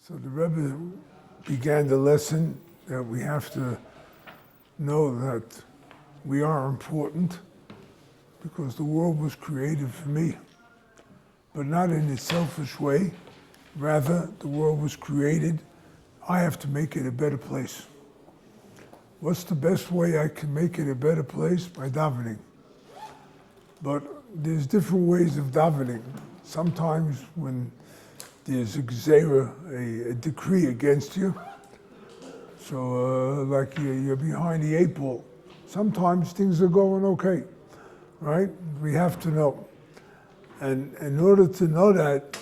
So the Rebbe began the lesson that we have to know that we are important because the world was created for me, but not in a selfish way. Rather, the world was created, I have to make it a better place. What's the best way I can make it a better place? By davening. But there's different ways of davening. Sometimes when there's a gzeira, a decree against you, so like you're behind the eight ball. Sometimes things are going okay, right? We have to know. And in order to know that,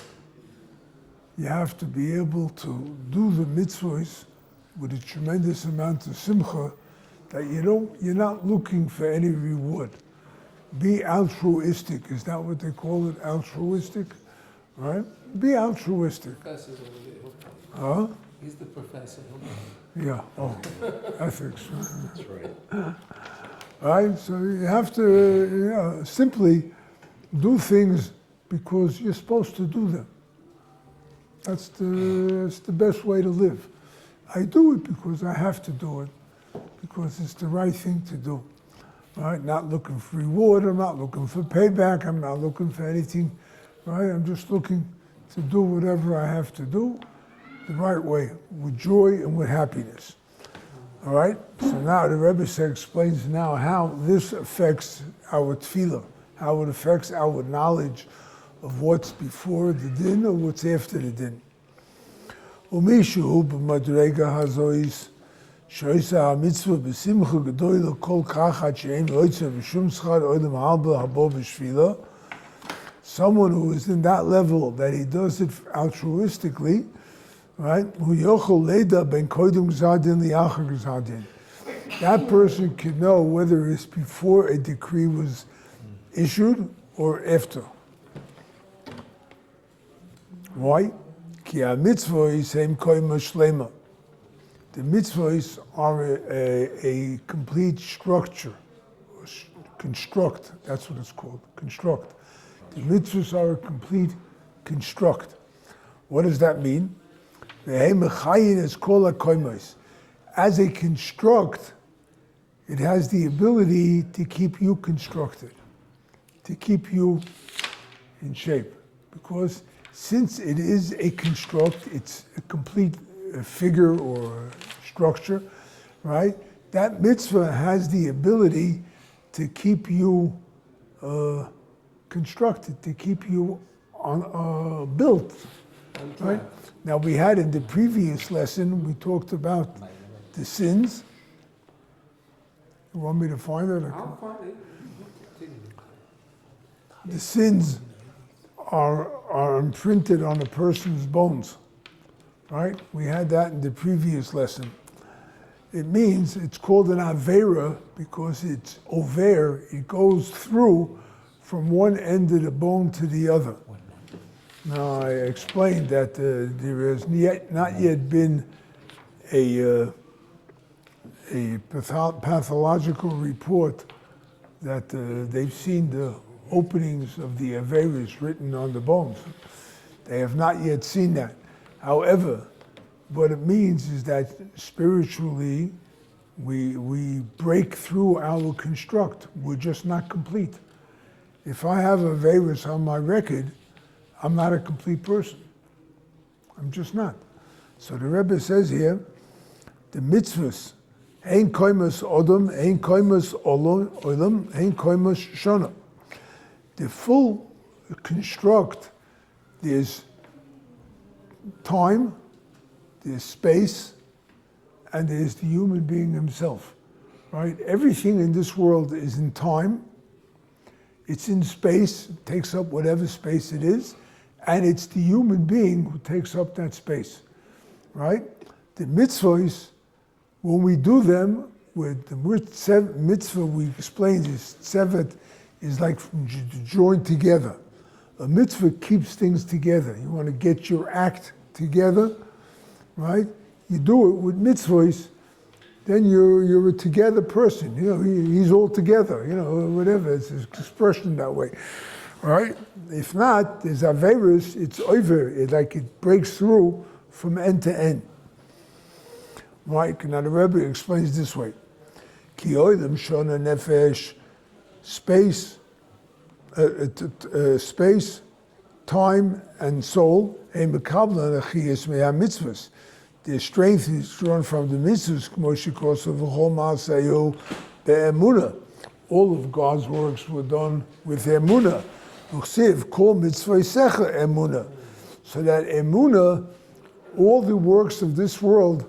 you have to be able to do the mitzvahs with a tremendous amount of simcha, that you're not looking for any reward. Be altruistic, is that what they call it, altruistic? Right? Be altruistic. Professor's over there. Huh? He's the professor. Yeah, ethics. That's right. Right, so you have to simply do things because you're supposed to do them. That's the best way to live. I do it because I have to do it, because it's the right thing to do. Right? Not looking for reward, I'm not looking for payback, I'm not looking for anything, right? I'm just looking to do whatever I have to do the right way, with joy and with happiness. All right? So now the Rebbe explains now how this affects our tefillah, how it affects our knowledge of what's before the din or what's after the din. Umishu b'madrega hazois shoisa hamitzvah b'simcha gedoyla kol kachat she'en loitza v'shum schar oidem halba habo b'shvila. Someone who is in that level that he does it altruistically, right? Hu yochol leda ben koidem gzadin li'achar gzadin. That person can know whether it's before a decree was issued or after. Why? Ki ha-mitzvah is heim koima shlema. The mitzvahs are a complete structure. Construct, that's what it's called, construct. The mitzvahs are a complete construct. What does that mean? As a construct, it has the ability to keep you constructed, to keep you in shape. Because since it is a construct, it's a complete figure or structure, right? That mitzvah has the ability to keep you constructed, to keep you on, built, right? Now we had in the previous lesson, we talked about the sins. You want me to find it? I'll find it. The sins are imprinted on a person's bones, right? We had that in the previous lesson. It means it's called an avera because it's over, it goes through from one end of the bone to the other. Now I explained that there has not yet been a pathological report that they've seen the openings of the averas written on the bones. They have not yet seen that. However, what it means is that spiritually we break through our construct. We're just not complete. If I have averas on my record, I'm not a complete person. I'm just not. So the Rebbe says here, the mitzvahs, ein koimas odom, ein koimas olam, ein koimas shona. The full construct, there's time, there's space, and there's the human being himself, right? Everything in this world is in time, it's in space, it takes up whatever space it is, and it's the human being who takes up that space, right? The mitzvahs, when we do them, with the mitzvah we explained is tzevet, is like joined together. A mitzvah keeps things together. You want to get your act together, right? You do it with mitzvahs, then you're a together person. You know, he's all together, you know, whatever, it's an expression that way, right? If not, there's averas, it's over, it breaks through from end to end. Right? Now the Rebbe explains this way. Ki oilam shona nefesh, space, time, and soul. Ein mekablan achiyas me'ha mitzvahs. Their strength is drawn from the mitzvahs. K'mo shikosav v'chol ma'asayu be'emunah. All of God's works were done with emunah. Uchsiv kol mitzvaysecha emunah. So that emunah, all the works of this world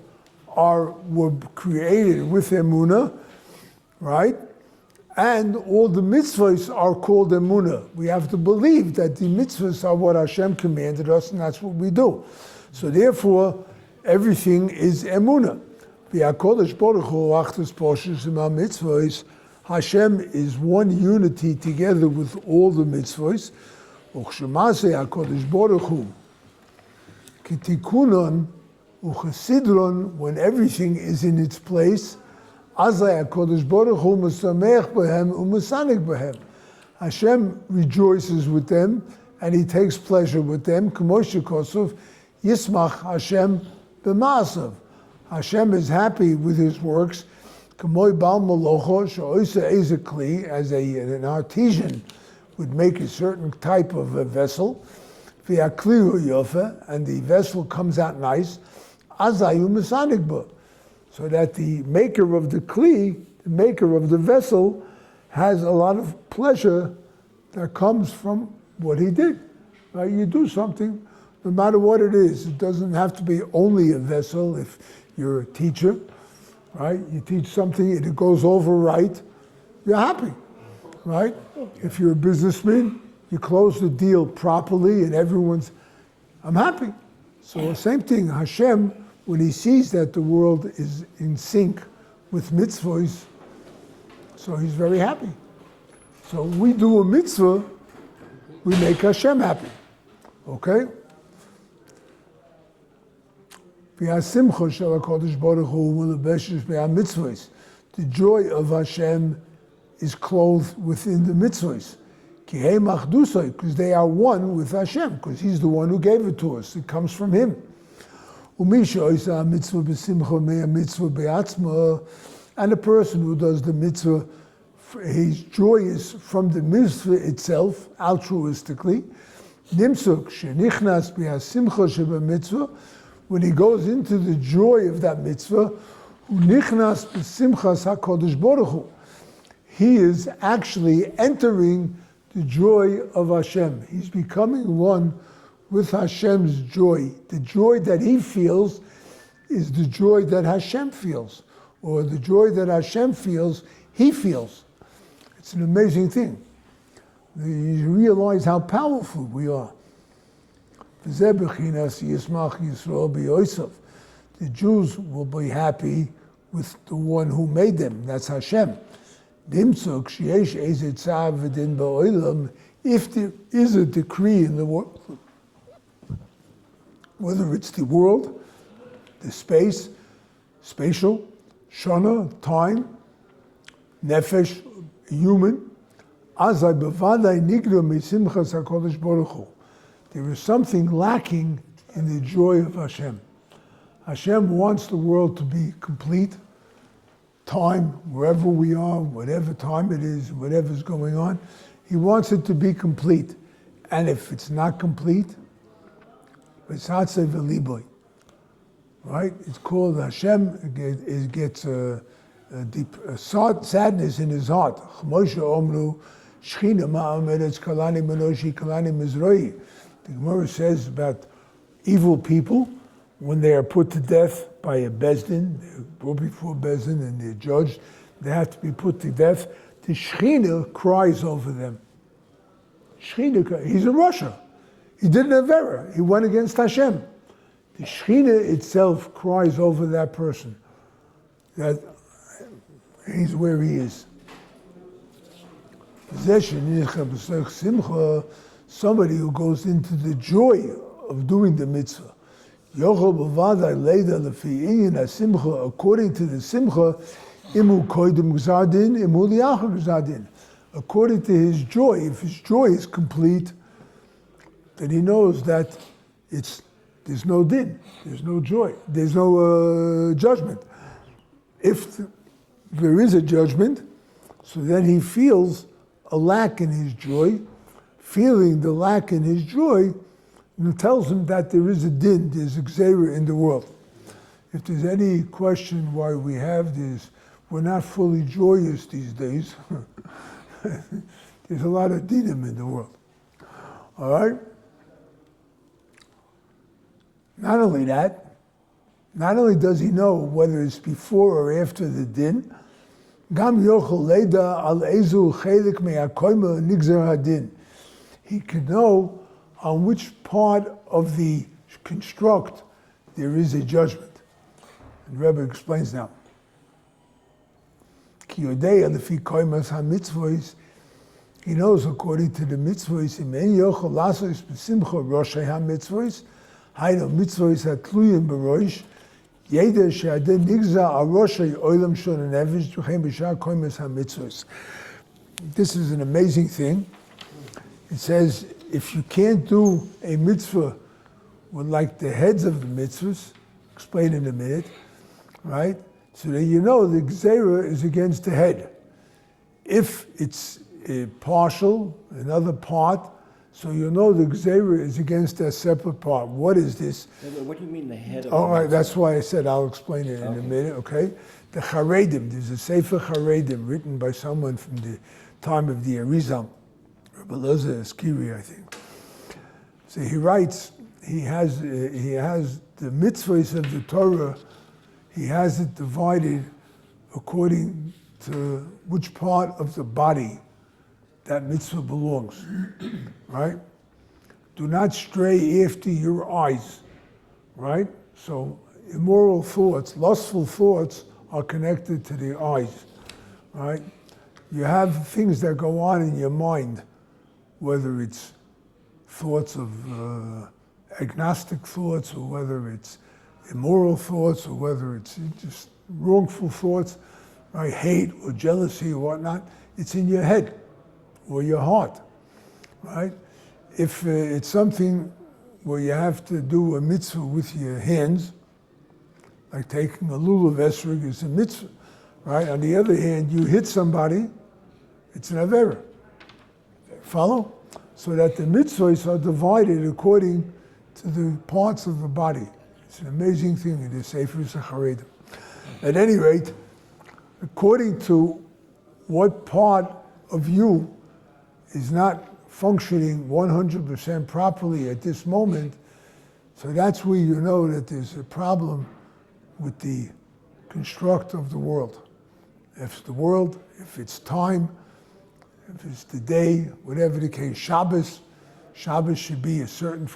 were created with emunah, right? And all the mitzvahs are called emunah. We have to believe that the mitzvahs are what Hashem commanded us, and that's what we do. So therefore, everything is emunah. V'hakodesh Baruch Hu achtus poshes ima mitzvahs. Hashem is one unity together with all the mitzvahs. Uchshemase HaKadosh Baruch Hu kitikunon uchesidron, when everything is in its place. Azay HaKadosh Baruch Hu mesamech behem umesanig behem. Hashem rejoices with them and He takes pleasure with them. K'mo shekosov yismach Hashem b'maasav. Hashem is happy with His works. K'mo bal malocho she'oisa eze kli, as an artisan would make a certain type of a vessel. V'hakli hu yofa, and the vessel comes out nice. Azayu mesanig bo. So that the maker of the kli, the maker of the vessel, has a lot of pleasure that comes from what he did. Right? You do something, no matter what it is. It doesn't have to be only a vessel. If you're a teacher, right? You teach something and it goes over right, you're happy, right? If you're a businessman, you close the deal properly and I'm happy. So the same thing, Hashem, when He sees that the world is in sync with mitzvahs, so He's very happy. So we do a mitzvah, we make Hashem happy. Okay? The joy of Hashem is clothed within the mitzvahs. Because they are one with Hashem, because He's the one who gave it to us. It comes from Him. And a person who does the mitzvah, his joy is from the mitzvah itself, altruistically. When he goes into the joy of that mitzvah, he is actually entering the joy of Hashem. He's becoming one with Hashem's joy. The joy that he feels is the joy that Hashem feels, or the joy that Hashem feels, he feels. It's an amazing thing. You realize how powerful we are. The Jews will be happy with the one who made them, that's Hashem. If there is a decree in the world, whether it's the world, the space, spatial, shana, time, nefesh, human, there is something lacking in the joy of Hashem. Hashem wants the world to be complete. Time, wherever we are, whatever time it is, whatever's going on, He wants it to be complete. And if it's not complete, it's Hatzei v'liboy. Right? It's called Hashem. It gets a deep sadness in His heart. The Gemara says about evil people, when they are put to death by a bezdin, they're brought before bezdin and they're judged, they have to be put to death. The Shekhinah cries over them. Shekhinah, he's in Russia. He did an avera. He went against Hashem. The Shekhinah itself cries over that person, that he's where he is. Somebody who goes into the joy of doing the mitzvah. According to the simcha, according to his joy, if his joy is complete, then he knows that it's there's no din, there's no joy, there's no judgment. If there is a judgment, so then he feels a lack in his joy. Feeling the lack in his joy, it tells him that there is a din, there's a gzeira in the world. If there's any question why we have this, we're not fully joyous these days. There's a lot of dinim in the world. All right? Not only that, not only does he know whether it's before or after the din, gam yochel leida al ezu chelik me'akoyma nigzer hadin. He can know on which part of the construct there is a judgment. And the Rebbe explains now. Ki yodei lefi koymas ha-mitzvos, he knows according to the mitzvos, im en yochel lasos b'simcha roshei ha-mitzvos, hayno mitzvos ha-tluyim b'rosh, yeder she'adin nigza al roshei olam shon ha-nefesh v'chein b'shar koymas ha-mitzvos. This is an amazing thing. It says, if you can't do a mitzvah with like the heads of the mitzvahs, explain in a minute, right? So that you know the gzeira is against the head. If it's partial, another part, so you know the gzeira is against that separate part. What is this? What do you mean the head of All the right, mitzvah? that's why I said I'll explain it in a minute, okay? The Charedim, there's a Sefer Charedim written by someone from the time of the Arizal, Rebbe Loza Eskiri, I think. So he writes, he has the mitzvahs of the Torah, he has it divided according to which part of the body that mitzvah belongs, right? Do not stray after your eyes, right? So immoral thoughts, lustful thoughts are connected to the eyes, right? You have things that go on in your mind, whether it's thoughts of agnostic thoughts, or whether it's immoral thoughts, or whether it's just wrongful thoughts, right? Hate or jealousy or whatnot, it's in your head or your heart, right? If it's something where you have to do a mitzvah with your hands, like taking a lulav esrog is a mitzvah, right? On the other hand, you hit somebody, it's an avera. Follow? So that the mitzvahs are divided according to the parts of the body. It's an amazing thing in the Sefer Charedim. At any rate, according to what part of you is not functioning 100% properly at this moment, so that's where you know that there's a problem with the construct of the world. If it's the world, if it's time, if it's the day, whatever the case, Shabbos should be a certain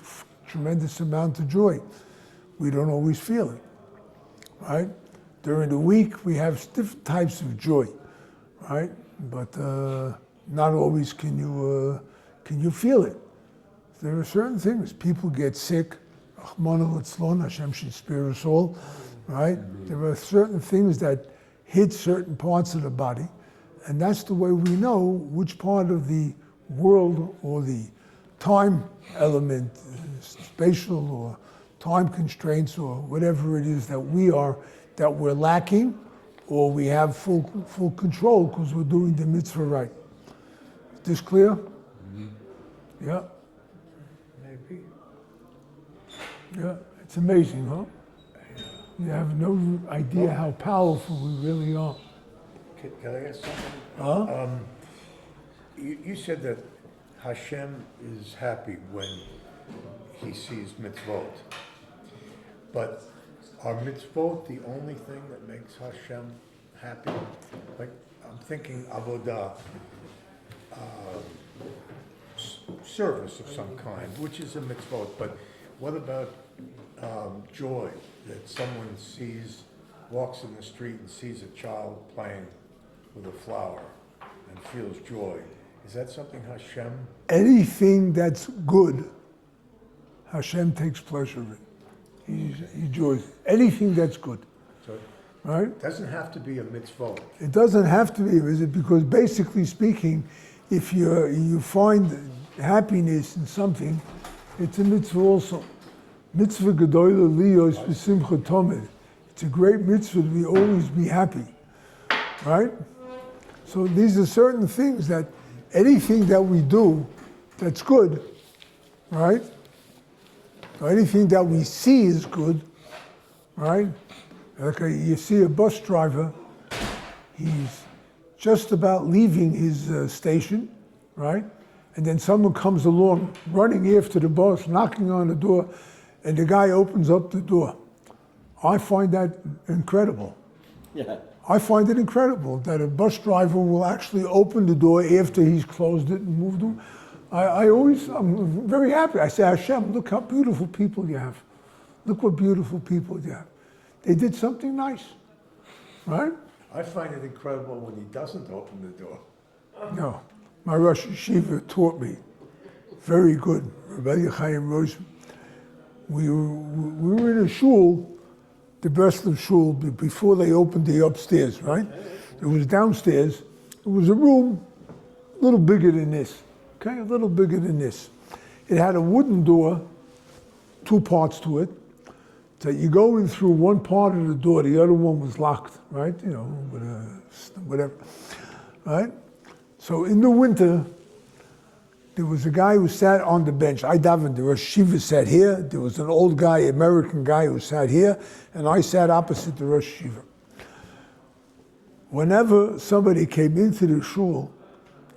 tremendous amount of joy. We don't always feel it, right? During the week, we have different types of joy, right? But not always can you feel it. There are certain things. People get sick. Rachmana litzlan, Hashem should spare us all, right? There are certain things that hit certain parts of the body, and that's the way we know which part of the world or the time element, spatial or time constraints or whatever it is that we're lacking, or we have full control because we're doing the mitzvah right. Is this clear? Mm-hmm. Yeah. Maybe. Yeah, it's amazing, huh? You have no idea how powerful we really are. Can I ask something? Huh? You said that Hashem is happy when he sees mitzvot. But are mitzvot the only thing that makes Hashem happy? Like, I'm thinking avodah, service of some kind, which is a mitzvot, but what about joy, that someone walks in the street and sees a child playing with a flower and feels joy? Is that something Hashem? Anything that's good, Hashem takes pleasure in. He enjoys it. Anything that's good, So right? it doesn't have to be a mitzvot. It doesn't have to be, is it? Because basically speaking, if you find happiness in something, it's a mitzvah also. Mitzvah gedola liyos v'simcha tomid. It's a great mitzvah to be always be happy, right? So these are certain things that anything that we do that's good, right? Or anything that we see is good, right? Okay, you see a bus driver, he's just about leaving his station, right? And then someone comes along running after the bus, knocking on the door, and the guy opens up the door. I find that incredible. Yeah. I find it incredible that a bus driver will actually open the door after he's closed it and moved on. I'm very happy. I say, Hashem, look how beautiful people you have. Look what beautiful people you have. They did something nice, right? I find it incredible when he doesn't open the door. No, my Rosh Yeshiva taught me, very good, Reb Chaim Kramer. We were in a shul, the Breslov shul, before they opened the upstairs, right? It was downstairs. It was a room a little bigger than this, okay? A little bigger than this. It had a wooden door, 2 parts to it. So you go in through one part of the door, the other one was locked, right? You know, with whatever, right? So in the winter, there was a guy who sat on the bench. I davened, the Rosh Yeshiva sat here. There was an old guy, American guy who sat here, and I sat opposite the Rosh Yeshiva. Whenever somebody came into the shul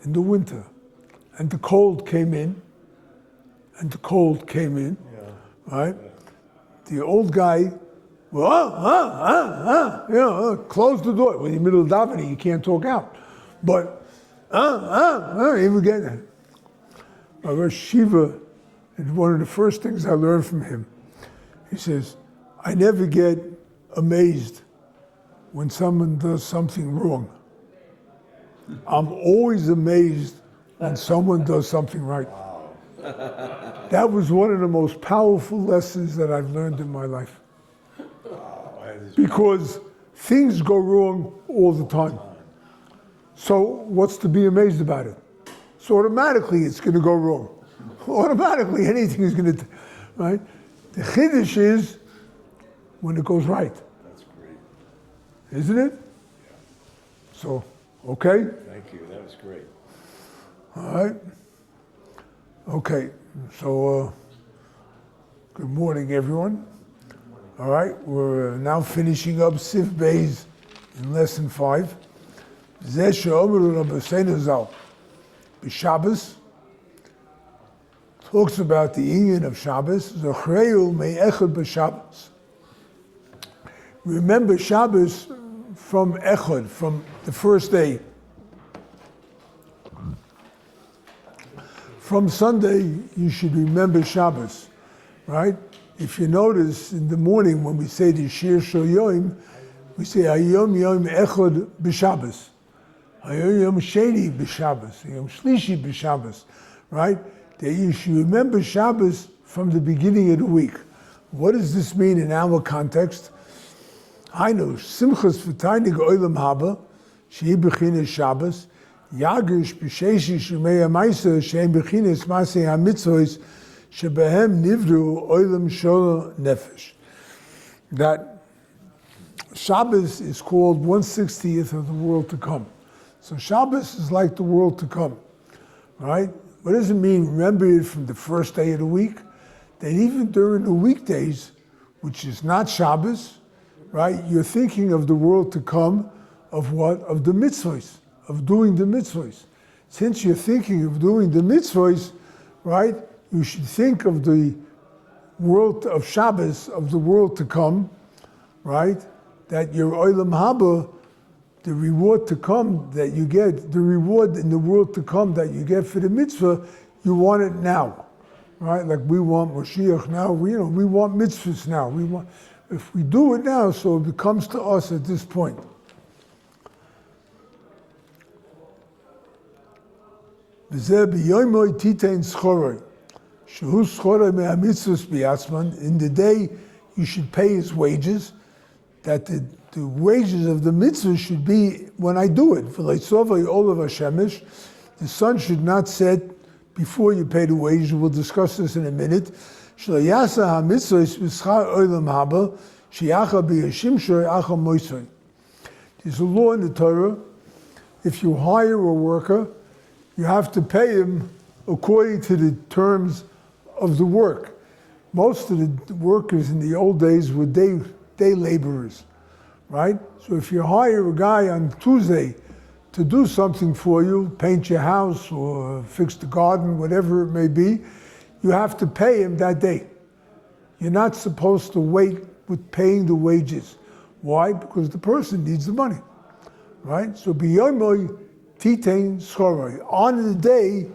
in the winter, and the cold came in, right? The old guy, close the door. When you're in the middle of davening, you can't talk out. But, he would get it. Rosh Yeshiva, and one of the first things I learned from him, he says, I never get amazed when someone does something wrong. I'm always amazed when someone does something right. That was one of the most powerful lessons that I've learned in my life. Because things go wrong all the time. So what's to be amazed about it? So automatically it's going to go wrong. Automatically anything is going to, right? The chiddush is when it goes right. That's great. Isn't it? So, okay? Thank you, that was great. All right. Okay, so good morning, everyone. All right, we're now finishing up Sif Beis in lesson 5. Zeh she'omeru Rabbeinu Zal b'Shabbos talks about the union of Shabbos. Zochreu me'echad b'Shabbos. Remember Shabbos from Echad, from the first day. From Sunday, you should remember Shabbos, right? If you notice, in the morning when we say the Shir Shel Yom, we say Hayom Yom Echad b'Shabbos, Hayom Yom Sheni b'Shabbos, Yom Shlishi b'Shabbos, right? That you should remember Shabbos from the beginning of the week. What does this mean in our context? I know Simchas v'Tainig Olam Haba, Shehi B'chinas Shabbos, Yagish b'Sheishi Shemei HaMaisa Shehem B'chinas Masei HaMitzvos Shebehem Nivru Olam Shol Nefesh. That Shabbos is called 1/60th of the world to come. So Shabbos is like the world to come, right? What does it mean? Remember it from the first day of the week? That even during the weekdays, which is not Shabbos, right? You're thinking of the world to come, of what? Of the mitzvahs, of doing the mitzvahs. Since you're thinking of doing the mitzvahs, right? You should think of the world of Shabbos, of the world to come, right? That your Olam Haba, the reward to come that you get, the reward in the world to come that you get for the mitzvah, you want it now, right? Like we want Mashiach now, we want mitzvahs now. We want, if we do it now, so it becomes to us at this point. In the day you should pay his wages, that the wages of the mitzvah should be when I do it. The sun should not set before you pay the wages. We'll discuss this in a minute. Shelo yasa ha-mitzvos b'schar olam haba, sheyacha b'yashimshoy acha moisoy. There's a law in the Torah, if you hire a worker, you have to pay him according to the terms of the work. Most of the workers in the old days were day laborers, right? So if you hire a guy on Tuesday to do something for you, paint your house or fix the garden, whatever it may be, you have to pay him that day. You're not supposed to wait with paying the wages. Why? Because the person needs the money, right? So biyomoy titein schoroi. On the day,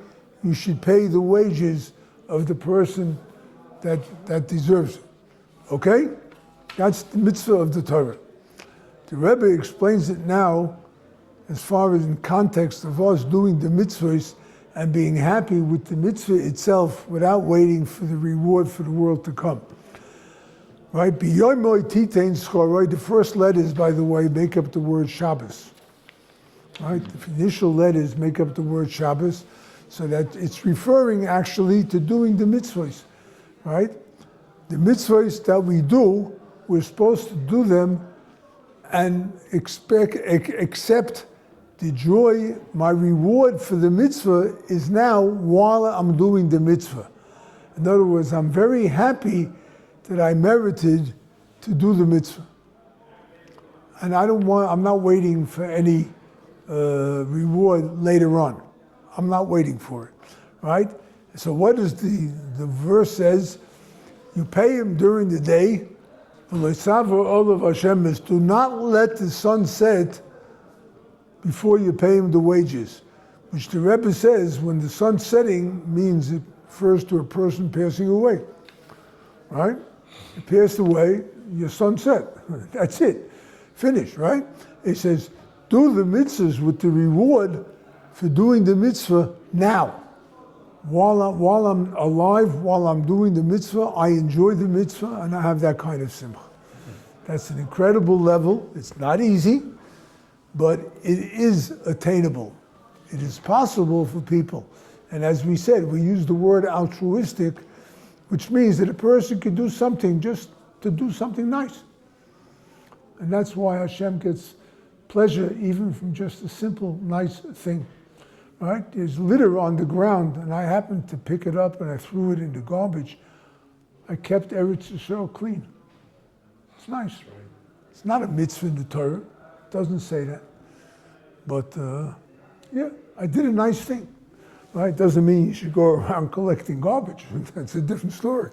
you should pay the wages of the person that deserves it. Okay? That's the mitzvah of the Torah. The Rebbe explains it now as far as in context of us doing the mitzvahs and being happy with the mitzvah itself without waiting for the reward for the world to come. Right? Biyomoy titein schoroi. The first letters, by the way, make up the word Shabbos. Right? The initial letters make up the word Shabbos, so that it's referring actually to doing the mitzvahs. Right? The mitzvahs that we do, we're supposed to do them and accept the joy. My reward for the mitzvah is now while I'm doing the mitzvah. In other words, I'm very happy that I merited to do the mitzvah. And I'm not waiting for any reward later on. I'm not waiting for it, right? So what does the verse says? You pay him during the day. Do not let the sun set before you pay him the wages, which the Rebbe says when the sun's setting means it refers to a person passing away, right? You passed away, your sun set. That's it. Finished, right? It says, do the mitzvahs with the reward for doing the mitzvah now. While I'm alive, while I'm doing the mitzvah, I enjoy the mitzvah and I have that kind of simcha. That's an incredible level. It's not easy, but it is attainable. It is possible for people. And as we said, we use the word altruistic, which means that a person can do something just to do something nice. And that's why Hashem gets pleasure even from just a simple, nice thing. Right? There's litter on the ground, and I happened to pick it up and I threw it in the garbage. I kept Eretz Yisrael clean. It's nice. It's not a mitzvah in the Torah. It doesn't say that. But yeah, I did a nice thing. Right? Doesn't mean you should go around collecting garbage. That's a different story.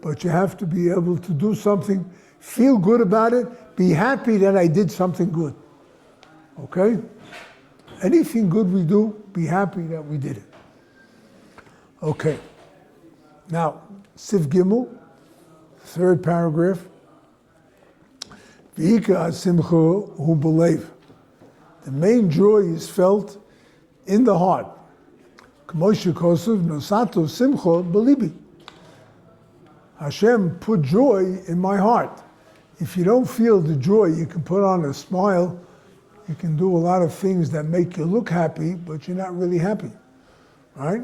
But you have to be able to do something, feel good about it, be happy that I did something good. Okay? Anything good we do, be happy that we did it. Okay. Now, Siv Gimel, third paragraph. V'hika simcha hu b'leiv. The main joy is felt in the heart. K'moshe kosev nosato simcha b'libi. Hashem put joy in my heart. If you don't feel the joy, you can put on a smile. You can do a lot of things that make you look happy, but you're not really happy, right?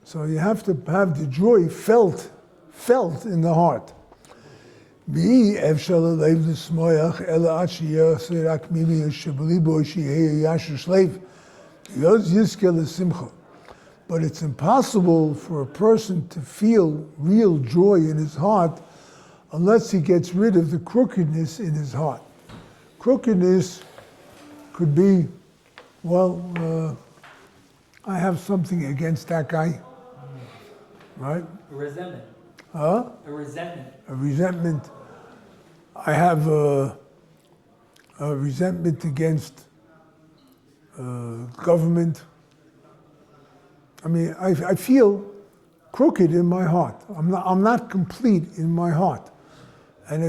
So you have to have the joy felt in the heart. But it's impossible for a person to feel real joy in his heart unless he gets rid of the crookedness in his heart. Crookedness could be, well, I have something against that guy, right? A resentment. Huh? A resentment. A resentment. I have a resentment against government. I mean, I feel crooked in my heart. I'm not complete in my heart, and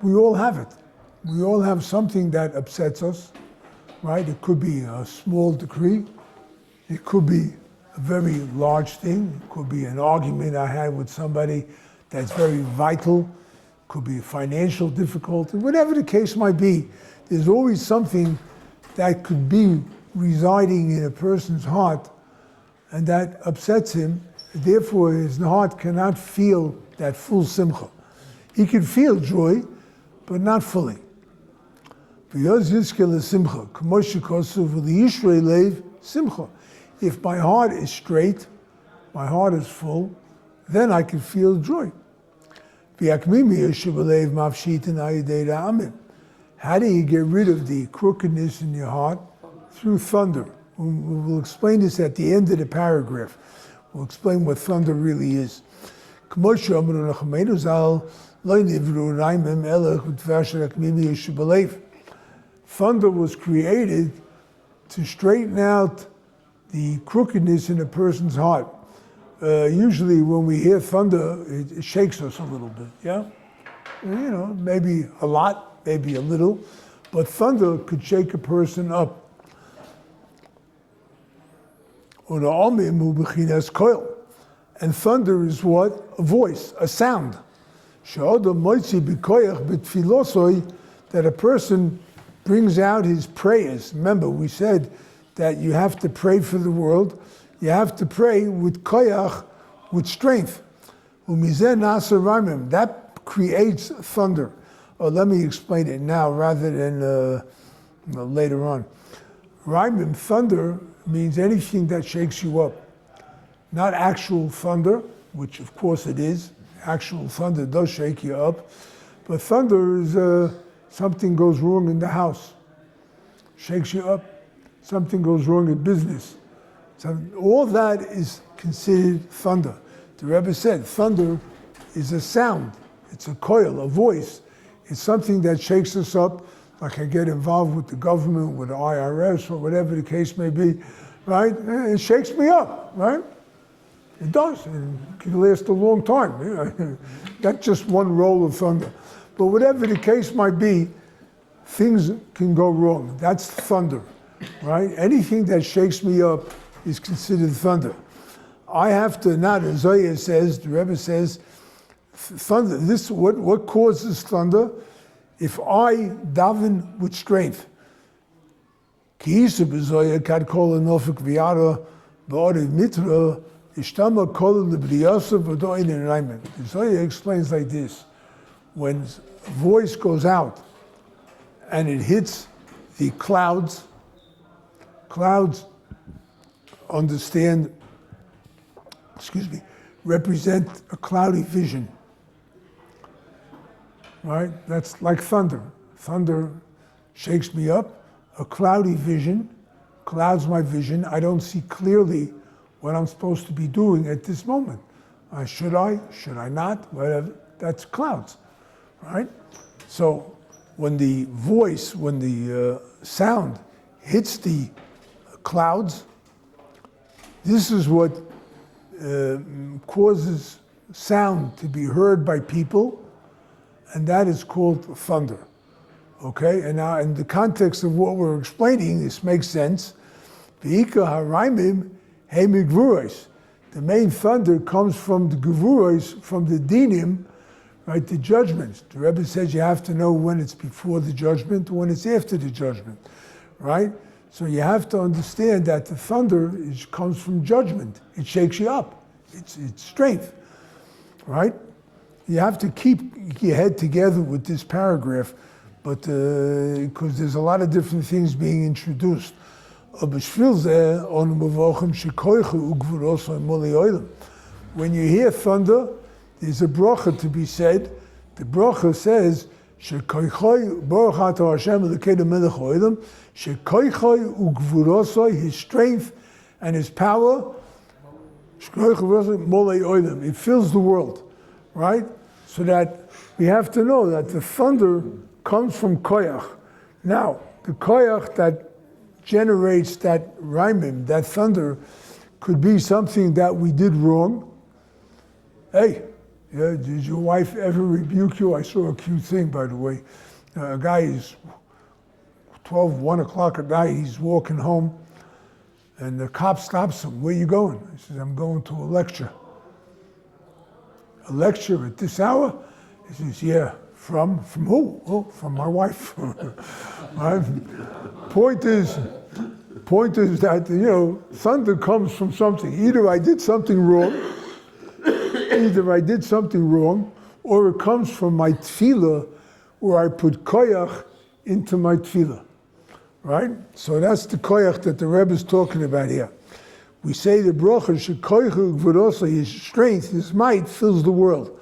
we all have it. We all have something that upsets us, right? It could be a small degree. It could be a very large thing. It could be an argument I had with somebody that's very vital. It could be a financial difficulty. Whatever the case might be, there's always something that could be residing in a person's heart and that upsets him Therefore, his heart cannot feel that full simcha. He can feel joy, but not fully. If my heart is straight, my heart is full, then I can feel joy. How do you get rid of the crookedness in your heart? Through thunder. We'll explain this at the end of the paragraph. We'll explain what thunder really is. Thunder was created to straighten out the crookedness in a person's heart. Usually when we hear thunder, it shakes us a little bit, yeah? Maybe a lot, maybe a little, but thunder could shake a person up. And thunder is what? A voice, a sound. That a person brings out his prayers. Remember, we said that you have to pray for the world. You have to pray with koyach, with strength. That creates thunder. Let me explain it now rather than later on. Raimim, thunder, means anything that shakes you up. Not actual thunder, which of course it is. Actual thunder does shake you up. But thunder is something goes wrong in the house. Shakes you up. Something goes wrong in business. So all that is considered thunder. The Rebbe said thunder is a sound. It's a coil, a voice. It's something that shakes us up, like I get involved with the government, with the IRS, or whatever the case may be, right? It shakes me up, right? It does, and it can last a long time. That's just one roll of thunder. But whatever the case might be, things can go wrong. That's thunder, right? Anything that shakes me up is considered thunder. I have to, now the Zohar says, the Rebbe says, thunder, this, what causes thunder? If I daven with strength. The Zohar explains like this. When a voice goes out and it hits the clouds represent a cloudy vision. Right? That's like thunder. Thunder shakes me up. A cloudy vision clouds my vision. I don't see clearly what I'm supposed to be doing at this moment. Should I not? Whatever. That's clouds, right? So when the voice, when the sound hits the clouds, this is what causes sound to be heard by people, and that is called thunder. Okay, and now in the context of what we're explaining, this makes sense. V'ika haraimim hemigvuros. The main thunder comes from the gevuros, from the dinim, right, the judgments. The Rebbe says you have to know when it's before the judgment, when it's after the judgment, right? So you have to understand that the thunder comes from judgment. It shakes you up. It's strength, right? You have to keep your head together with this paragraph, but because there's a lot of different things being introduced. When you hear thunder, there's a bracha to be said. The bracha says, his strength and his power, it fills the world, right? So that we have to know that the thunder comes from koyach. Now, the koyach that generates that raimim, that thunder, could be something that we did wrong. Hey, yeah, did your wife ever rebuke you? I saw a cute thing, by the way. A guy is 1 o'clock at night, he's walking home, and the cop stops him. Where you going? He says, I'm going to a lecture. A lecture at this hour? He says, yeah. From who? Oh, from my wife. Point is that, thunder comes from something. Either I did something wrong, either I did something wrong, or it comes from my tefillah, where I put koyach into my tefillah, right? So that's the koyach that the Rebbe is talking about here. We say the bracha shekoyach gvurosa, his strength, his might fills the world.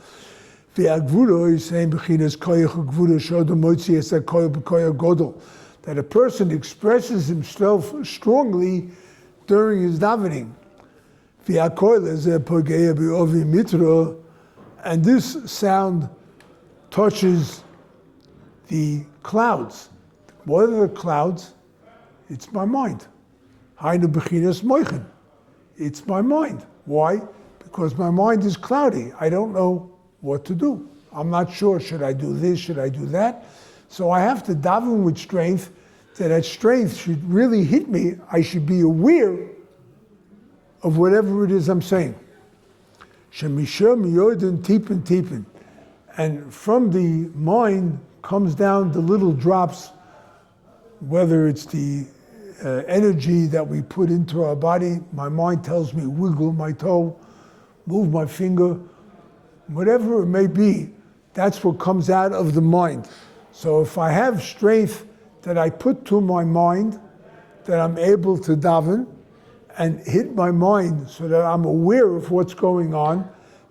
Ve'agvuro is saying bechinas koyach gvuro shodom motzi es koyach b'koyach godol, that a person expresses himself strongly during his davening. Ve'akoyel is pogea be'ovi mitra, and this sound touches the clouds. What are the clouds? It's my mind. Hainu bechinas moichin. It's my mind. Why? Because my mind is cloudy. I don't know what to do. I'm not sure, should I do this, should I do that? So I have to daven with strength, that strength should really hit me. I should be aware of whatever it is I'm saying. Shemisha miyoden tipin tipin. And from the mind comes down the little drops, whether it's the energy that we put into our body. My mind tells me, wiggle my toe, move my finger, whatever it may be, that's what comes out of the mind. So if I have strength that I put to my mind, that I'm able to daven and hit my mind so that I'm aware of what's going on,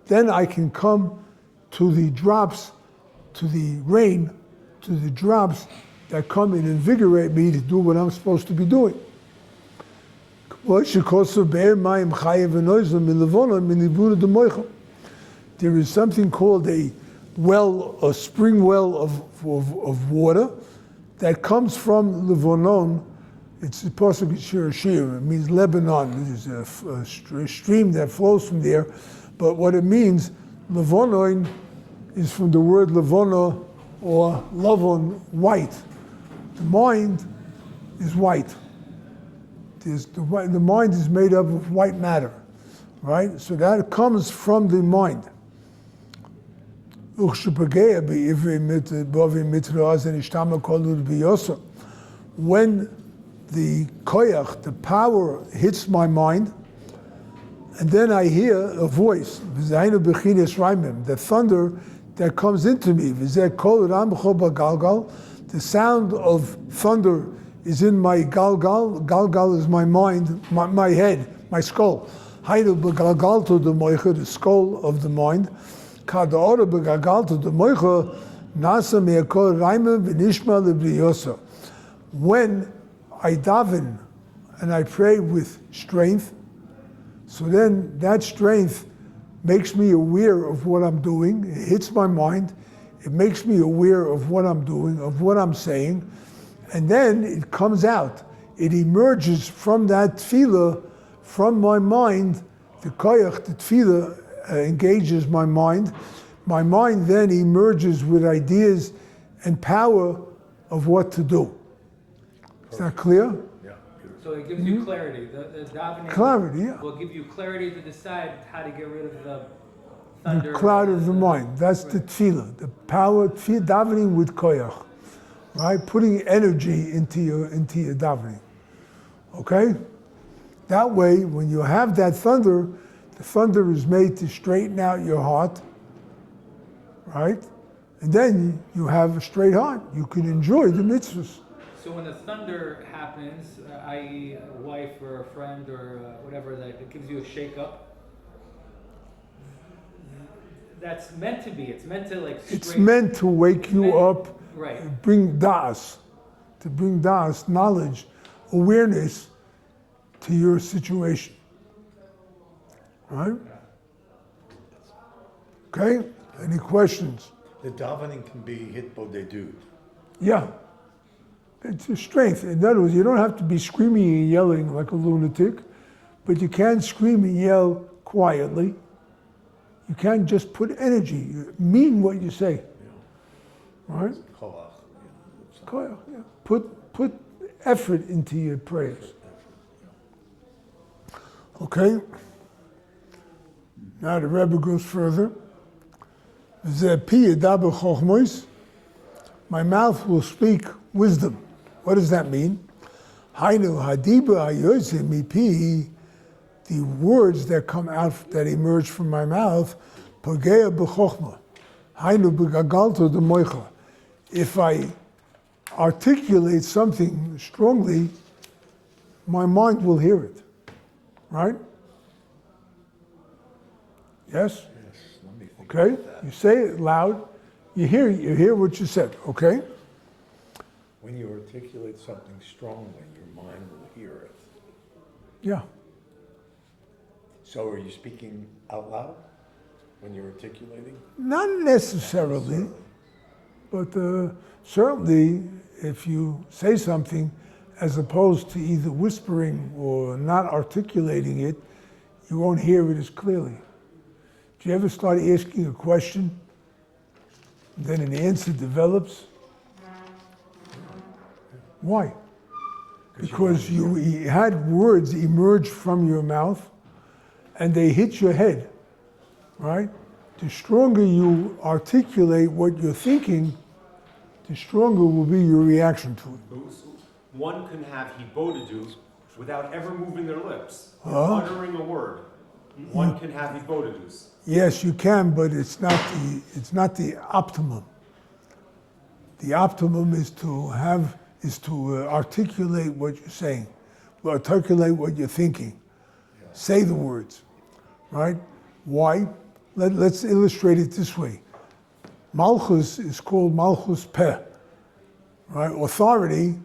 then I can come to the drops, to the rain, to the drops that come and invigorate me to do what I'm supposed to be doing. There is something called a well, a spring well of water that comes from Levonon. It's the pasuk Shir, it means Lebanon. There's a stream that flows from there, but what it means, Levonon, is from the word Levona or Lavon, white. The mind is white. The mind is made up of white matter, right? So that comes from the mind. When the koyach, the power, hits my mind, and then I hear a voice, the thunder that comes into me. The sound of thunder is in my galgal. Galgal is my mind, my head, my skull. The skull of the mind. When I daven and I pray with strength, so then that strength makes me aware of what I'm doing. It hits my mind. It makes me aware of what I'm doing, of what I'm saying, and then it comes out. It emerges from that tefillah, from my mind. The koyach, the tefillah, engages my mind. My mind then emerges with ideas and power of what to do. Is that clear? Yeah. So it gives you clarity. The davening Clarity, yeah. will give you clarity to decide how to get rid of the thunder. The cloud of the mind. That's the tefillah, the power, tefillah, davening with koyach, right? Putting energy into your davening. Okay? That way, when you have that thunder, the thunder is made to straighten out your heart, right? And then you have a straight heart. You can enjoy the mitzvahs. So when the thunder happens, i.e. a wife or a friend or whatever, that it gives you a shake-up, that's meant to be. It's meant to like It's meant to wake you up, right? bring das, knowledge, awareness to your situation. Right? Okay? Any questions? The davening can be hit bodedut. Yeah. It's a strength. In other words, you don't have to be screaming and yelling like a lunatic, but you can scream and yell quietly. You can just put energy. You mean what you say. Right? Koach. Koyach, yeah. Put effort into your prayers. Okay? Now the Rebbe goes further. My mouth will speak wisdom. What does that mean? The words that come out, that emerge from my mouth, Pagea b'chochma, hainu b'gagalto d'moicha. If I articulate something strongly, my mind will hear it, right? Yes? Yes, let me think. Okay? You say it loud, you hear what you said, okay? When you articulate something strongly, your mind will hear it. Yeah. So are you speaking out loud when you're articulating? Not necessarily, but certainly if you say something as opposed to either whispering or not articulating it, you won't hear it as clearly. Do you ever start asking a question, then an answer develops? Why? Because you had words emerge from your mouth and they hit your head, right? The stronger you articulate what you're thinking, the stronger will be your reaction to it. One can have hibodedus without ever moving their lips, or uttering a word. One can have hibodedus. Yes, you can, but it's not the optimum. The optimum is to articulate what you're saying, articulate what you're thinking. Say the words, right? Why? Let's illustrate it this way. Malchus is called Malchus Peh, right? Authority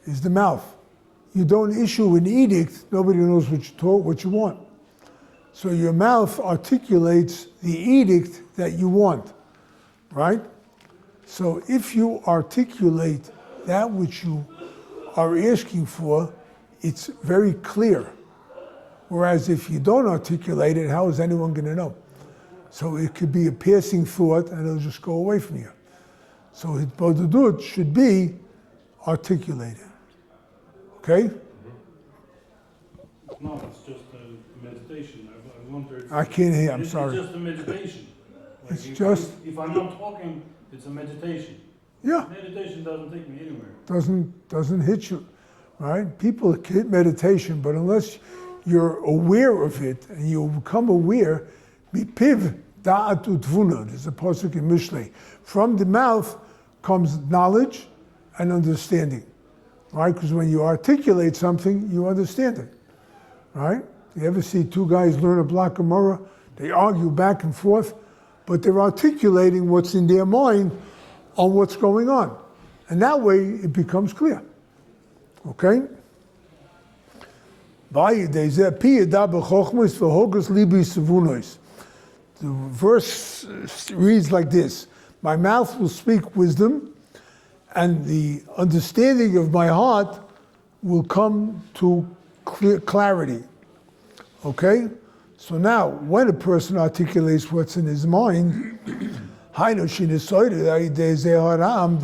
is the mouth. You don't issue an edict, nobody knows what you want. So your mouth articulates the edict that you want, right? So if you articulate that which you are asking for, it's very clear. Whereas if you don't articulate it, how is anyone going to know? So it could be a passing thought and it'll just go away from you. So Hitbodedut should be articulated. Okay? No, it's just a meditation. I wondered. I can't hear, I'm sorry. It's just a meditation. It's if just- if I'm not talking, it's a meditation. Yeah. Meditation doesn't take me anywhere. Doesn't hit you, right? People hit meditation, but unless you're aware of it and you become aware, mipiv da'at utvuna, there's a pasuk in Mishlei. From the mouth comes knowledge and understanding, right? Because when you articulate something, you understand it, right? You ever see two guys learn a block of Gemara? They argue back and forth, but they're articulating what's in their mind on what's going on. And that way it becomes clear. Okay? The verse reads like this: my mouth will speak wisdom, and the understanding of my heart will come to clarity. Okay? So now, when a person articulates what's in his mind, the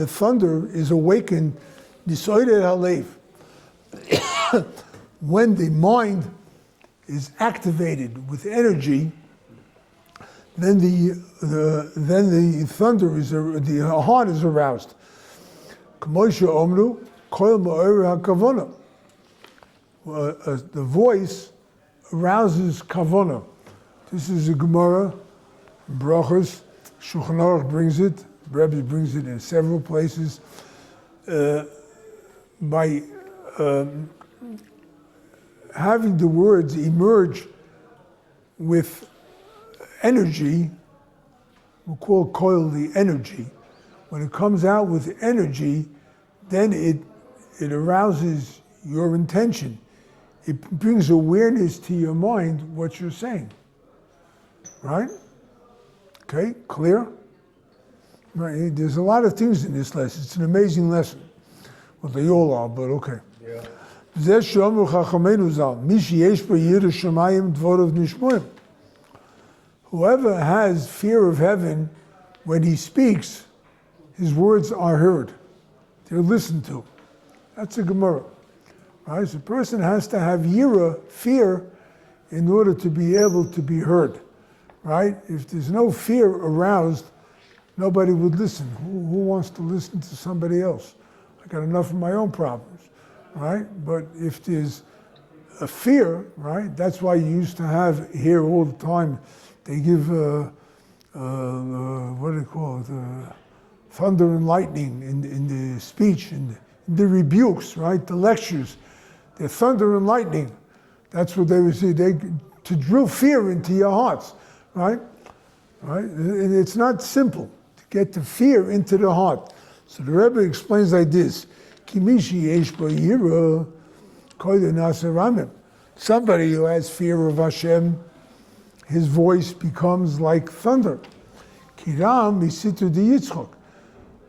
thunder is awakened. When the mind is activated with energy, then the thunder is the heart is aroused. The voice arouses kavana. This is a Gemara, Brachos. Shulchan Aruch brings it, Rebbe brings it in several places. By having the words emerge with energy, we'll call coil the energy. When it comes out with energy, then it arouses your intention. It brings awareness to your mind what you're saying. Right? Okay, clear? Right. There's a lot of things in this lesson. It's an amazing lesson. Well, they all are, but okay. Yeah. Whoever has fear of heaven, when he speaks, his words are heard. They're listened to. That's a Gemara. Right? So a person has to have yira, fear, in order to be able to be heard. Right? If there's no fear aroused, nobody would listen. Who wants to listen to somebody else? I got enough of my own problems, right? But if there's a fear, right? That's why you used to have here all the time. They give what do they call it? Thunder and lightning in the speech, in the rebukes, right? The lectures. They're thunder and lightning. That's what they would say. To drill fear into your hearts, right? Right? And it's not simple to get the fear into the heart. So the Rebbe explains like this: Kimishi yesh bo yira koyde nasaramim. Somebody who has fear of Hashem, his voice becomes like thunder. Kiram misitu di Yitzchok.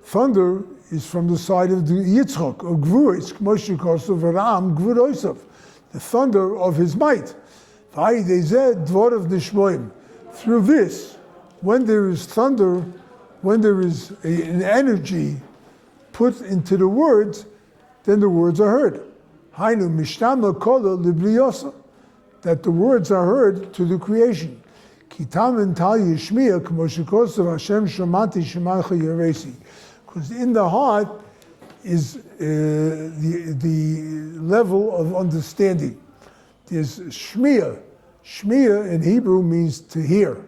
Thunder is from the side of the Yitzchok, of Gvuros, Moshe Kosov Ram Gvurosav, the thunder of his might. Through this, when there is thunder, when there is an energy put into the words, then the words are heard. Hainu mishtama kola libliyosa, that the words are heard to the creation. Kitamen tal yishmiya k'moshikosav Hashem shamati shemacha yeresi. Because in the heart is the level of understanding. There's shmiya. Shmiya in Hebrew means to hear,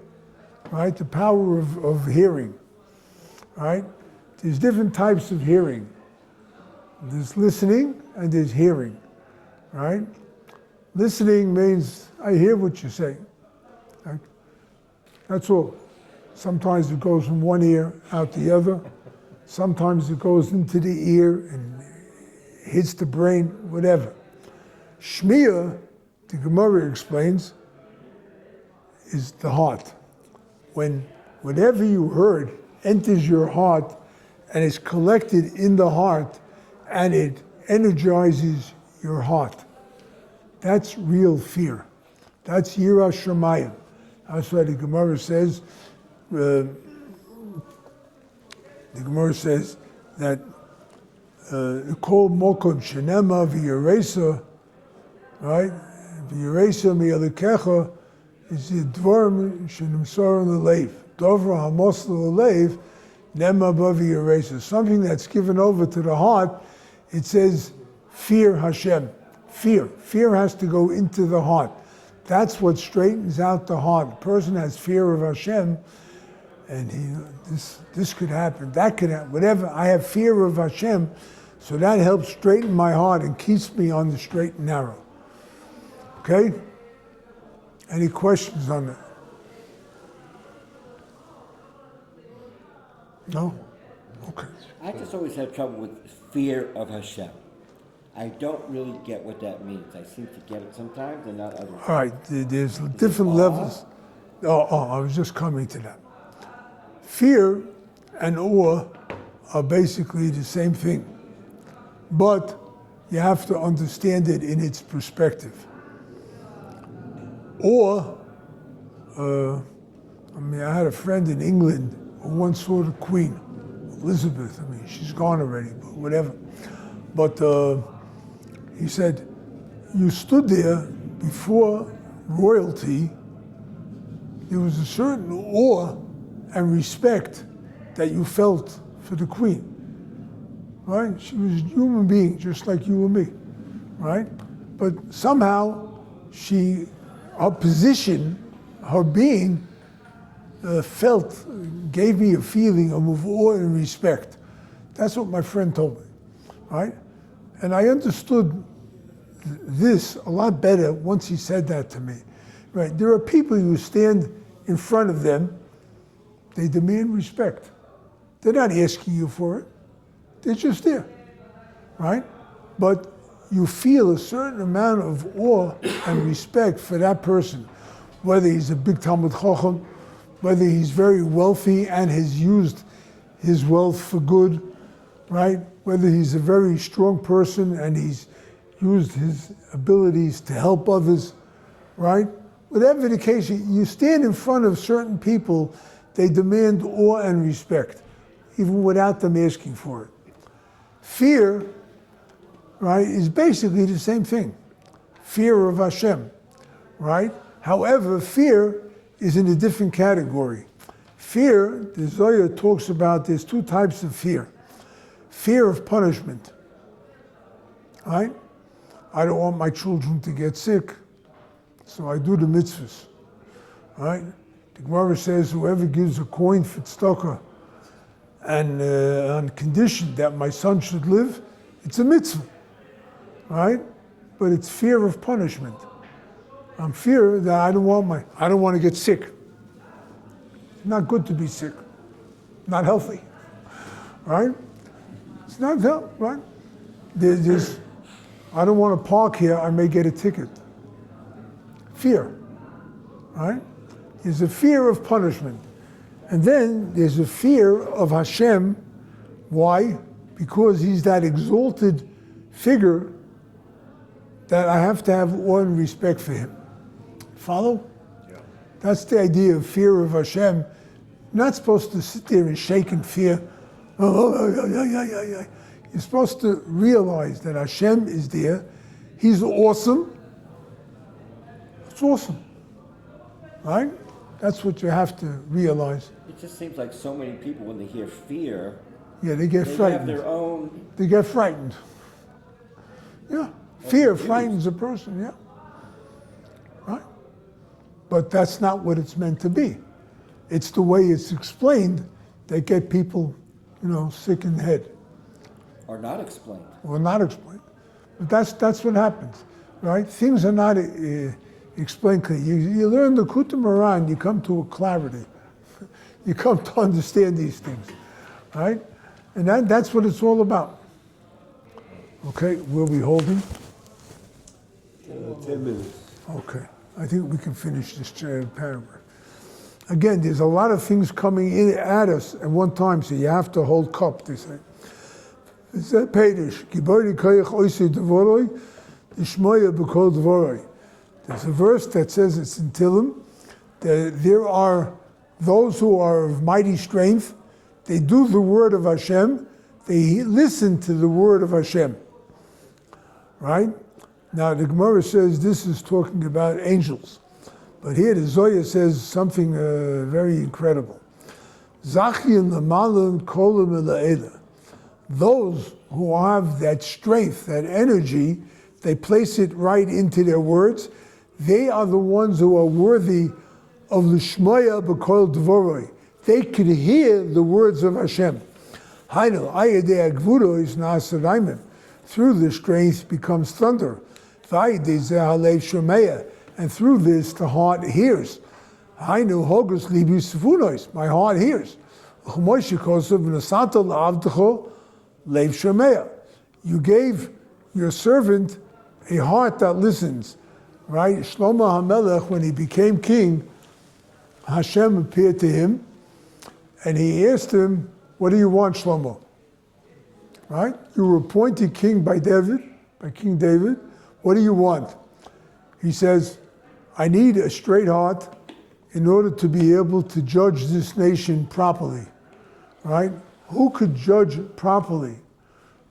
right? The power of hearing, right? There's different types of hearing. There's listening and there's hearing, right? Listening means I hear what you're saying. Right? That's all. Sometimes it goes from one ear out the other. Sometimes it goes into the ear and hits the brain, whatever. Shmiya, the Gemara explains, is the heart. When whatever you heard enters your heart and is collected in the heart and it energizes your heart. That's real fear. That's Yira Shamayim. That's why the Gemara says, that Kol Mokom Shenema V'Yeresa, right? V'Yeresa Mi'alikecha is the Dvarim Shenimsoron L'Leiv. Dovra Hamos L'Leiv Nema V'Yeresa. Something that's given over to the heart, it says, fear Hashem. Fear. Fear has to go into the heart. That's what straightens out the heart. A person has fear of Hashem, and this could happen, that could happen, whatever. I have fear of Hashem, so that helps straighten my heart and keeps me on the straight and narrow. Okay? Any questions on that? No? Okay. I just always had trouble with fear of Hashem. I don't really get what that means. I seem to get it sometimes and not others. All right, there's different levels. I was just coming to that. Fear and awe are basically the same thing, but you have to understand it in its perspective. Awe, I had a friend in England who once saw the Queen, Elizabeth. She's gone already, but whatever. But he said, you stood there before royalty, there was a certain awe and respect that you felt for the Queen, right? She was a human being, just like you and me, right? But somehow her position, her being, gave me a feeling of awe and respect. That's what my friend told me, right? And I understood this a lot better once he said that to me, right? There are people who stand in front of them, they demand respect. They're not asking you for it. They're just there, right? But you feel a certain amount of awe and respect for that person, whether he's a big Talmud Chacham, whether he's very wealthy and has used his wealth for good, right? Whether he's a very strong person and he's used his abilities to help others, right? Whatever the case, you stand in front of certain people, they demand awe and respect, even without them asking for it. Fear, right, is basically the same thing. Fear of Hashem, right? However, fear is in a different category. Fear, the Zohar talks about, there's two types of fear. Fear of punishment, right? I don't want my children to get sick, so I do the mitzvahs, right? The Gemara says, whoever gives a coin for tzedakah and on condition that my son should live, it's a mitzvah, right? But it's fear of punishment. I'm fear that I don't want to get sick. It's not good to be sick. Not healthy, right? It's not healthy, right? There's I don't want to park here, I may get a ticket. Fear, right? There's a fear of punishment. And then there's a fear of Hashem. Why? Because he's that exalted figure that I have to have awe and respect for him. Follow? Yeah. That's the idea of fear of Hashem. You're not supposed to sit there and shake in fear. You're supposed to realize that Hashem is there. He's awesome. It's awesome. Right? That's what you have to realize. It just seems like so many people, when they hear fear, Yeah, they get they frightened. have their own. They get frightened. Yeah. Fear frightens a person, yeah. Right? But that's not what it's meant to be. It's the way it's explained that get people, sick in the head. Or not explained. Or not explained. But that's what happens, right? Things are not explained clearly. You learn the Likutey Moharan, you come to a clarity. You come to understand these things, right? And that's what it's all about. Okay, we'll be holding. 10 minutes. Okay, I think we can finish this paragraph. Again, there's a lot of things coming in at us at one time, so you have to hold cup, they say. It's that Pedish. There's a verse that says it's in Tillim, that there are those who are of mighty strength, they do the word of Hashem, they listen to the word of Hashem. Right? Now the Gemara says this is talking about angels. But here the Zohar says something very incredible. Zachin l'malim kolim ela'ela. Those who have that strength, that energy, they place it right into their words. They are the ones who are worthy of l'shmoya b'kol dvoroi. They could hear the words of Hashem. Hainu ayadei agvudo is na'asarayim. Through the strength becomes thunder. V'ayadei zeh halev shomeya. And through this, the heart hears. Hainu hogus libi sifunois. My heart hears. You gave your servant a heart that listens. Right? Shlomo HaMelech, when he became king, Hashem appeared to him and he asked him, what do you want, Shlomo? Right? You were appointed king by King David. What do you want? He says, I need a straight heart in order to be able to judge this nation properly. Right? Who could judge properly?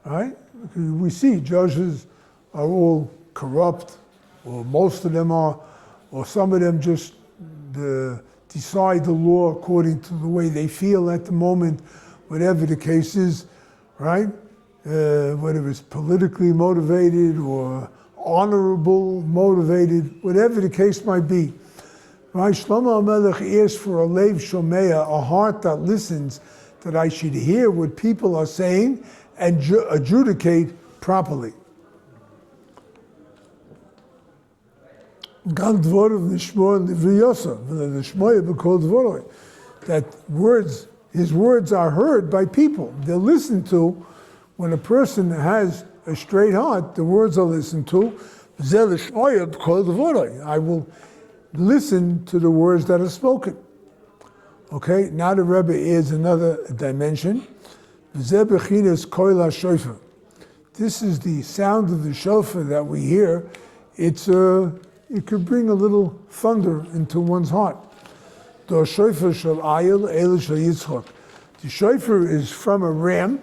Right? We see judges are all corrupt, or most of them are, or some of them just decide the law according to the way they feel at the moment, whatever the case is, right? Whether it's politically motivated or honorable motivated, whatever the case might be. Right? Shlomo HaMelech asked for a leiv shomeya, a heart that listens, that I should hear what people are saying and adjudicate properly. That his words are heard by people. They're listened to. When a person has a straight heart, the words are listened to. I will listen to the words that are spoken. Okay, now the Rebbe adds another dimension. This is the sound of the shofar that we hear. It could bring a little thunder into one's heart. The shofar is from a ram,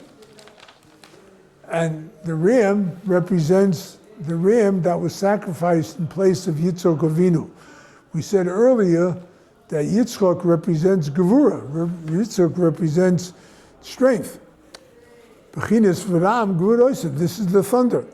and the ram represents the ram that was sacrificed in place of Yitzchak Avinu. We said earlier that Yitzchak represents Gevura. Yitzchak represents strength. This is the thunder.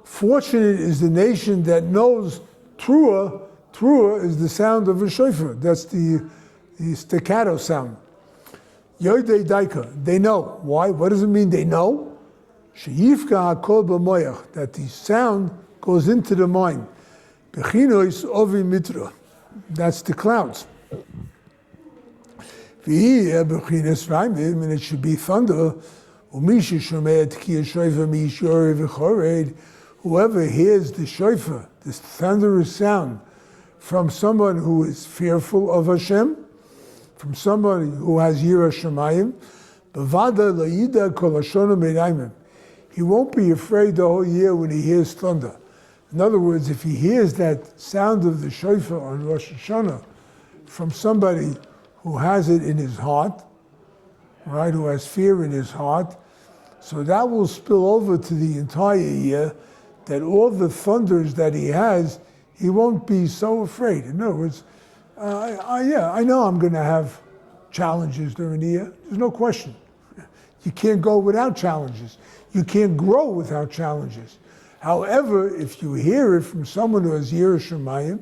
Fortunate is the nation that knows Trua. Trua is the sound of a shofar. That's the staccato sound. Yoidei daika, they know. Why? What does it mean they know? Sheyifka hakol b'moyach, that the sound goes into the mind. Bechinois ovi mitra, that's the clouds. V'hi bechinas raimim, and it should be thunder. Umisha shomei tkiya shofar mishori v'chored, whoever hears the shofar, this thunderous sound, from someone who is fearful of Hashem, from somebody who has Yirah Shamayim, b'vada la'ida kol hashona me'naimim. He won't be afraid the whole year when he hears thunder. In other words, if he hears that sound of the shofar on Rosh Hashanah from somebody who has it in his heart, right, who has fear in his heart, so that will spill over to the entire year, that all the thunders that he has, he won't be so afraid. In other words, I know I'm going to have challenges during the year. There's no question. You can't go without challenges. You can't grow without challenges. However, if you hear it from someone who has Yirah Shamayim,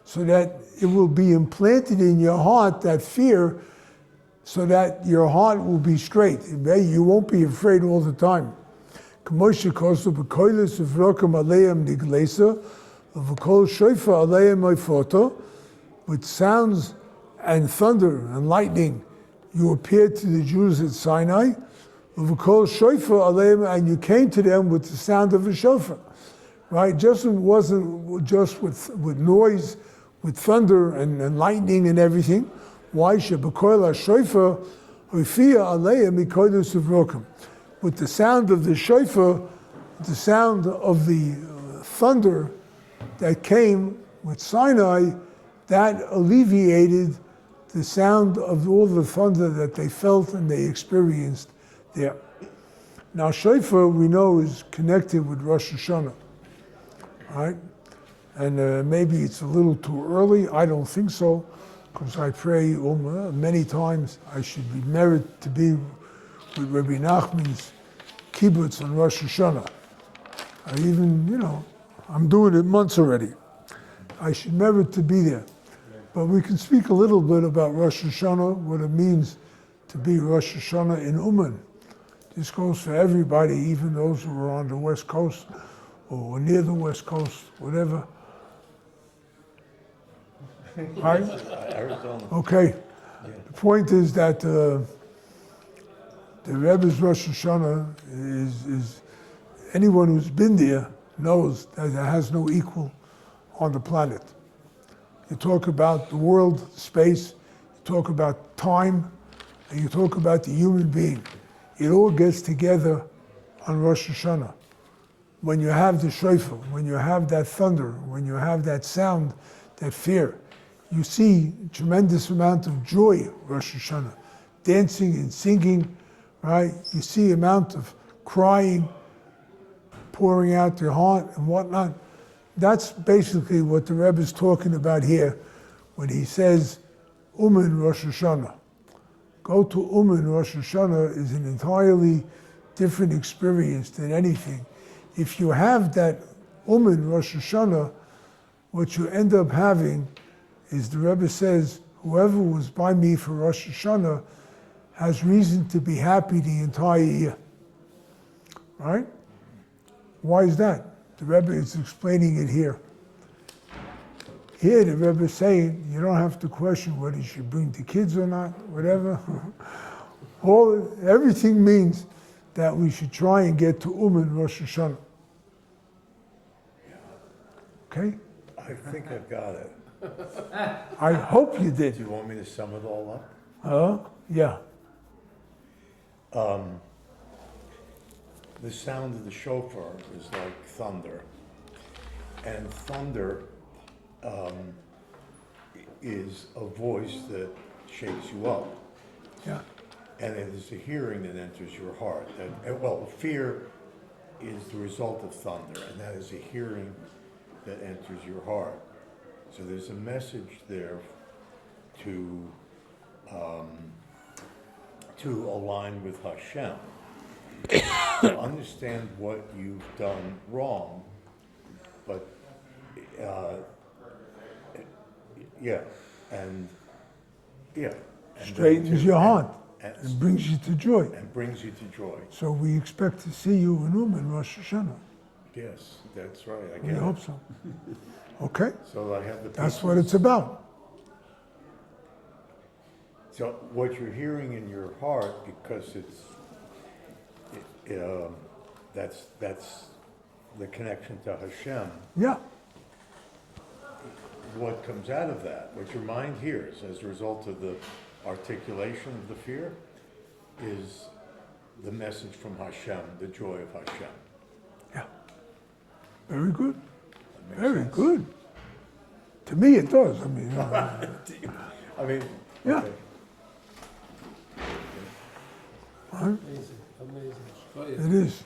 so that it will be implanted in your heart, that fear, so that your heart will be straight. You won't be afraid all the time. With sounds and thunder and lightning, you appeared to the Jews at Sinai, and you came to them with the sound of a shofar. Right? Just it wasn't just with noise, with thunder and lightning and everything. Why? With the sound of the shofar, the sound of the thunder that came with Sinai, that alleviated the sound of all the thunder that they felt and they experienced there. Now, shofar, we know, is connected with Rosh Hashanah, right? And maybe it's a little too early. I don't think so, because I pray many times I should be merit to be with Rabbi Nachman's kibbutz on Rosh Hashanah. I even, I'm doing it months already. I should merit to be there. But we can speak a little bit about Rosh Hashanah, what it means to be Rosh Hashanah in Uman. This goes for everybody, even those who are on the West Coast or near the West Coast, whatever. Right? Arizona. Okay. The point is that the Rebbe's Rosh Hashanah is anyone who's been there knows that it has no equal on the planet. You talk about the world, space, you talk about time, and you talk about the human being. It all gets together on Rosh Hashanah. When you have the shofar, when you have that thunder, when you have that sound, that fear, you see a tremendous amount of joy, Rosh Hashanah. Dancing and singing, right? You see amount of crying, pouring out their heart and whatnot. That's basically what the Rebbe is talking about here when he says Uman Rosh Hashanah. Go to Uman Rosh Hashanah is an entirely different experience than anything. If you have that Uman Rosh Hashanah, what you end up having is the Rebbe says, whoever was by me for Rosh Hashanah has reason to be happy the entire year. Right? Why is that? The Rebbe is explaining it here. Here the Rebbe is saying, you don't have to question whether you should bring the kids or not, whatever. Everything means that we should try and get to Uman Rosh Hashanah. Okay? I think I've got it. I hope you did. Do you want me to sum it all up? Yeah. The sound of the shofar is like thunder. And thunder is a voice that shakes you up. Yeah. And it is a hearing that enters your heart. Fear is the result of thunder, and that is a hearing that enters your heart. So there's a message there to align with Hashem. To understand what you've done wrong but, uh, yeah, and, yeah. and then Straightens to- your heart and- and brings you to joy. And brings you to joy. So we expect to see you in in Rosh Hashanah. Yes, that's right, I We get hope it. so. Okay? So I have the. That's pieces. what it's about. So what you're hearing in your heart, because that's the connection to Hashem. Yeah. What comes out of that, what your mind hears as a result of the articulation of the fear, is the message from Hashem, the joy of Hashem. Yeah. Very good. That makes Very sense? good. To me, it does. I mean, I mean, Yeah. okay. Amazing. It is.